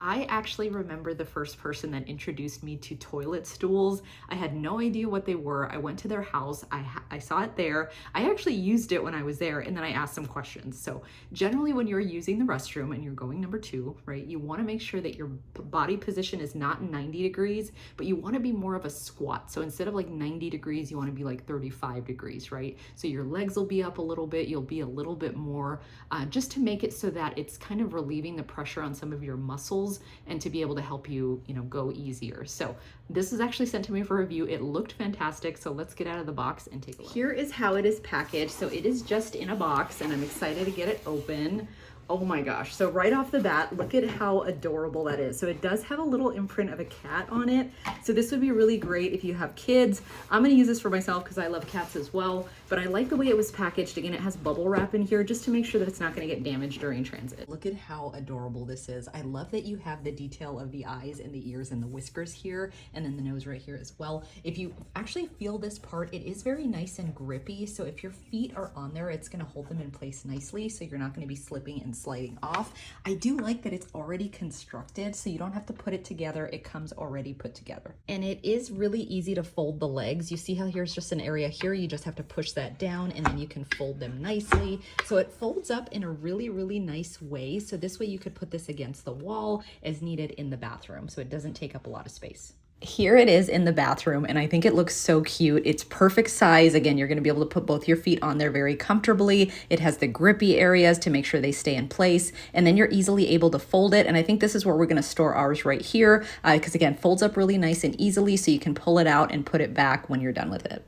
I actually remember the first person that introduced me to toilet stools. I had no idea what they were. I went to their house. I saw it there. I actually used it when I was there, and then I asked some questions. So generally when you're using the restroom and you're going number 2, right, you want to make sure that your body position is not 90 degrees, but you want to be more of a squat. So instead of like 90 degrees, you want to be like 35 degrees, right? So your legs will be up a little bit. You'll be a little bit more, just to make it so that it's kind of relieving the pressure on some of your muscles and to be able to help you, go easier. So this is actually sent to me for review. It looked fantastic. So let's get out of the box and take a look. Here is how it is packaged. So it is just in a box and I'm excited to get it open. Oh my gosh. So right off the bat, look at how adorable that is. So it does have a little imprint of a cat on it. So this would be really great if you have kids. I'm going to use this for myself because I love cats as well, but I like the way it was packaged. Again, it has bubble wrap in here just to make sure that it's not going to get damaged during transit. Look at how adorable this is. I love that you have the detail of the eyes and the ears and the whiskers here, and then the nose right here as well. If you actually feel this part, it is very nice and grippy. So if your feet are on there, it's going to hold them in place nicely. So you're not going to be slipping and sliding off. I do like that it's already constructed, so you don't have to put it together. It comes already put together. And it is really easy to fold the legs. You see how here's just an area here. You just have to push that down and then you can fold them nicely. So it folds up in a really, really nice way. So this way you could put this against the wall as needed in the bathroom. So it doesn't take up a lot of space. Here it is in the bathroom, and I think it looks so cute. It's perfect size. Again, you're going to be able to put both your feet on there very comfortably. It has the grippy areas to make sure they stay in place, and then you're easily able to fold it. And I think this is where we're going to store ours right here, because again, folds up really nice and easily, so you can pull it out and put it back when you're done with it.